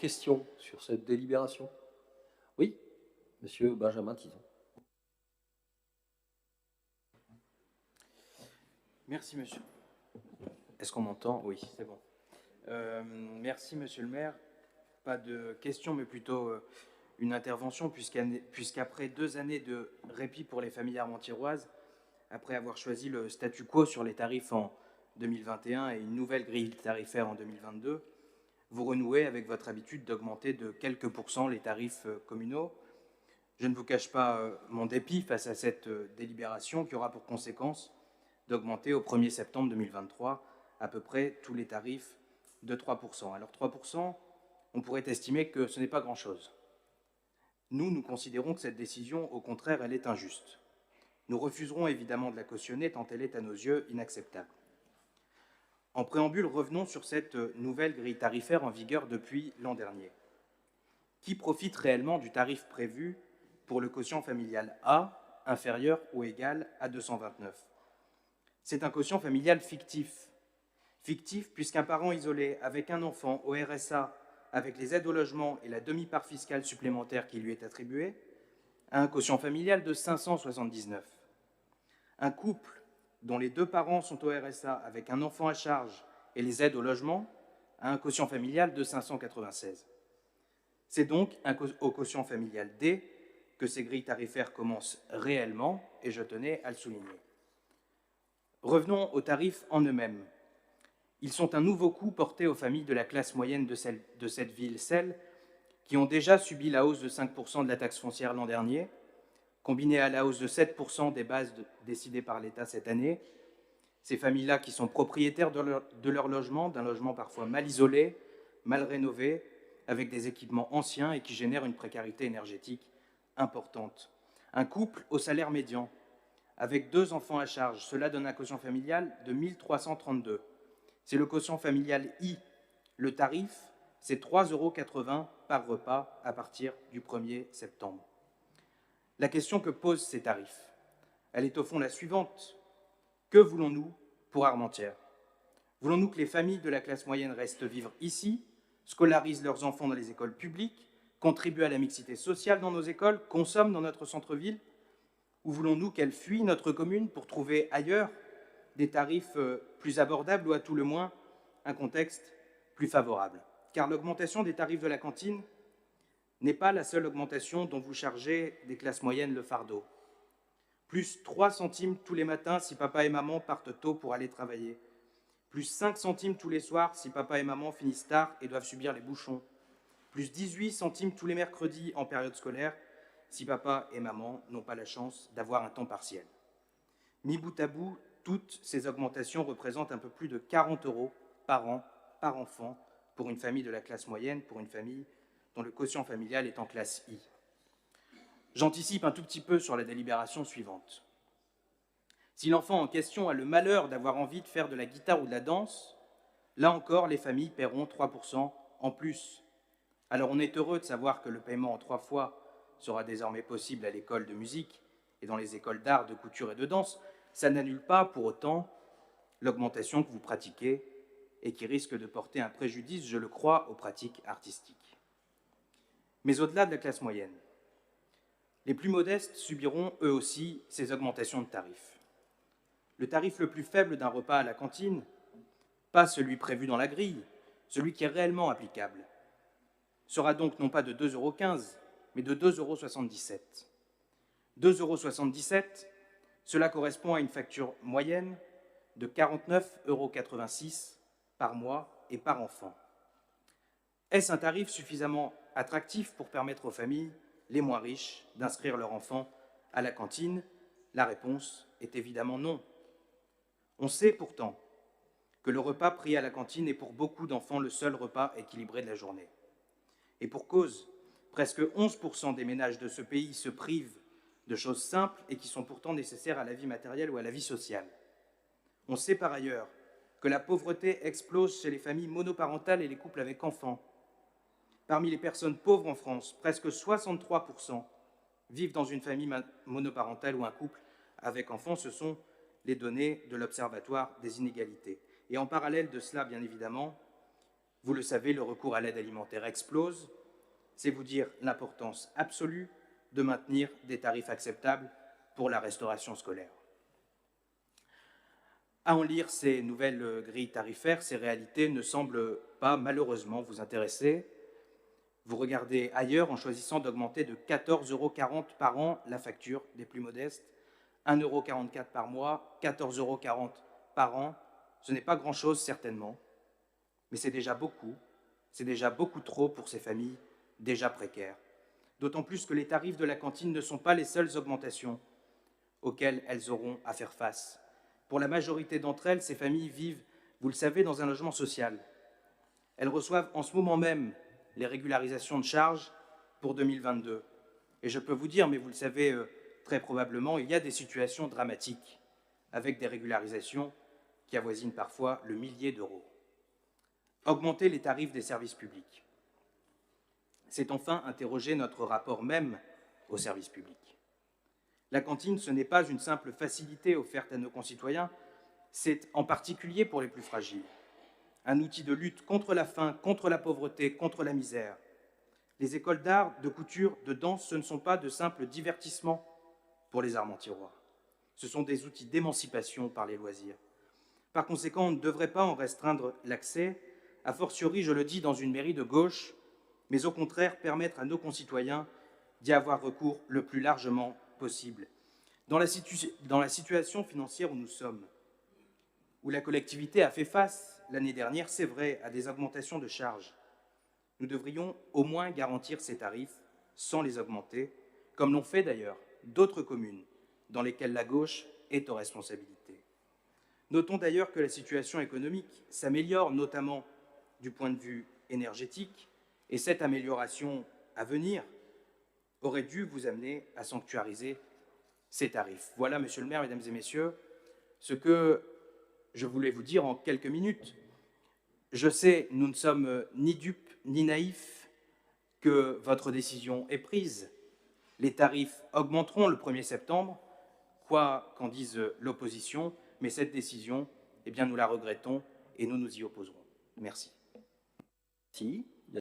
questions sur cette délibération? Oui, monsieur Benjamin Tison. Merci, monsieur. Est-ce qu'on m'entend? Oui, c'est bon. Merci, monsieur le maire. Pas de questions, mais plutôt une intervention, puisqu'après 2 années de répit pour les familles armentiéroises, après avoir choisi le statu quo sur les tarifs en 2021 et une nouvelle grille tarifaire en 2022, vous renouez avec votre habitude d'augmenter de quelques pourcents les tarifs communaux. Je ne vous cache pas mon dépit face à cette délibération qui aura pour conséquence d'augmenter au 1er septembre 2023 à peu près tous les tarifs de 3%. Alors 3%, on pourrait estimer que ce n'est pas grand-chose. Nous considérons que cette décision, au contraire, elle est injuste. Nous refuserons évidemment de la cautionner tant elle est à nos yeux inacceptable. En préambule, revenons sur cette nouvelle grille tarifaire en vigueur depuis l'an dernier. Qui profite réellement du tarif prévu pour le quotient familial A, inférieur ou égal à 229? C'est un quotient familial fictif. Fictif puisqu'un parent isolé avec un enfant au RSA, avec les aides au logement et la demi-part fiscale supplémentaire qui lui est attribuée, a un quotient familial de 579. Un couple dont les 2 parents sont au RSA avec un enfant à charge et les aides au logement a un quotient familial de 596. C'est donc au quotient familial D que ces grilles tarifaires commencent réellement, et je tenais à le souligner. Revenons aux tarifs en eux-mêmes. Ils sont un nouveau coup porté aux familles de la classe moyenne de cette ville, celles qui ont déjà subi la hausse de 5% de la taxe foncière l'an dernier, combinée à la hausse de 7% des bases décidées par l'État cette année. Ces familles-là qui sont propriétaires de leur logement, d'un logement parfois mal isolé, mal rénové, avec des équipements anciens et qui génèrent une précarité énergétique importante. Un couple au salaire médian, avec 2 enfants à charge, cela donne un quotient familial de 1332. C'est le quotient familial I. Le tarif, c'est 3,80 € par repas à partir du 1er septembre. La question que posent ces tarifs, elle est au fond la suivante. Que voulons-nous pour Armentières? Voulons-nous que les familles de la classe moyenne restent vivre ici, scolarisent leurs enfants dans les écoles publiques, contribuent à la mixité sociale dans nos écoles, consomment dans notre centre-ville? Ou voulons-nous qu'elles fuient notre commune pour trouver ailleurs des tarifs plus abordables ou à tout le moins un contexte plus favorable? Car l'augmentation des tarifs de la cantine n'est pas la seule augmentation dont vous chargez des classes moyennes le fardeau. Plus 3 centimes tous les matins si papa et maman partent tôt pour aller travailler. Plus 5 centimes tous les soirs si papa et maman finissent tard et doivent subir les bouchons. Plus 18 centimes tous les mercredis en période scolaire si papa et maman n'ont pas la chance d'avoir un temps partiel. Mis bout à bout, toutes ces augmentations représentent un peu plus de 40 € par an, par enfant, pour une famille de la classe moyenne, pour une famille dont le quotient familial est en classe I. J'anticipe un tout petit peu sur la délibération suivante. Si l'enfant en question a le malheur d'avoir envie de faire de la guitare ou de la danse, là encore, les familles paieront 3% en plus. Alors on est heureux de savoir que le paiement en 3 fois sera désormais possible à l'école de musique et dans les écoles d'art, de couture et de danse. Ça n'annule pas pour autant l'augmentation que vous pratiquez et qui risque de porter un préjudice, je le crois, aux pratiques artistiques. Mais au-delà de la classe moyenne, les plus modestes subiront eux aussi ces augmentations de tarifs. Le tarif le plus faible d'un repas à la cantine, pas celui prévu dans la grille, celui qui est réellement applicable, sera donc non pas de 2,15 €, mais de 2,77 €. 2,77 €, cela correspond à une facture moyenne de 49,86 € par mois et par enfant. Est-ce un tarif suffisamment attractif pour permettre aux familles les moins riches d'inscrire leur enfant à la cantine? La réponse est évidemment non. On sait pourtant que le repas pris à la cantine est pour beaucoup d'enfants le seul repas équilibré de la journée. Et pour cause, presque 11% des ménages de ce pays se privent de choses simples et qui sont pourtant nécessaires à la vie matérielle ou à la vie sociale. On sait par ailleurs que la pauvreté explose chez les familles monoparentales et les couples avec enfants. Parmi les personnes pauvres en France, presque 63% vivent dans une famille monoparentale ou un couple avec enfants. Ce sont les données de l'Observatoire des inégalités. Et en parallèle de cela, bien évidemment, Vous le savez, le recours à l'aide alimentaire explose. C'est vous dire l'importance absolue de maintenir des tarifs acceptables pour la restauration scolaire. À en lire ces nouvelles grilles tarifaires, ces réalités ne semblent pas malheureusement vous intéresser. Vous regardez ailleurs en choisissant d'augmenter de 14,40 € par an la facture des plus modestes, 1,44 € par mois, 14,40 € par an. Ce n'est pas grand-chose certainement, mais c'est déjà beaucoup trop pour ces familles déjà précaires. D'autant plus que les tarifs de la cantine ne sont pas les seules augmentations auxquelles elles auront à faire face. Pour la majorité d'entre elles, ces familles vivent, vous le savez, dans un logement social. Elles reçoivent en ce moment même les régularisations de charges pour 2022. Et je peux vous dire, mais vous le savez très probablement, il y a des situations dramatiques avec des régularisations qui avoisinent parfois le millier d'euros. Augmenter les tarifs des services publics, c'est enfin interroger notre rapport même aux services publics. La cantine, ce n'est pas une simple facilité offerte à nos concitoyens, c'est en particulier pour les plus fragiles un outil de lutte contre la faim, contre la pauvreté, contre la misère. Les écoles d'art, de couture, de danse, ce ne sont pas de simples divertissements pour les armentirois. Ce sont des outils d'émancipation par les loisirs. Par conséquent, on ne devrait pas en restreindre l'accès, a fortiori, je le dis, dans une mairie de gauche, mais au contraire permettre à nos concitoyens d'y avoir recours le plus largement possible. Dans la situation financière où nous sommes, où la collectivité a fait face l'année dernière, c'est vrai, à des augmentations de charges, nous devrions au moins garantir ces tarifs sans les augmenter, comme l'ont fait d'ailleurs d'autres communes dans lesquelles la gauche est aux responsabilités. Notons d'ailleurs que la situation économique s'améliore, notamment du point de vue énergétique, et cette amélioration à venir aurait dû vous amener à sanctuariser ces tarifs. Voilà, monsieur le maire, mesdames et messieurs, ce que je voulais vous dire en quelques minutes. Je sais, nous ne sommes ni dupes ni naïfs, que votre décision est prise. Les tarifs augmenteront le 1er septembre, quoi qu'en dise l'opposition, mais cette décision, eh bien, nous la regrettons et nous nous y opposerons. Merci. Merci.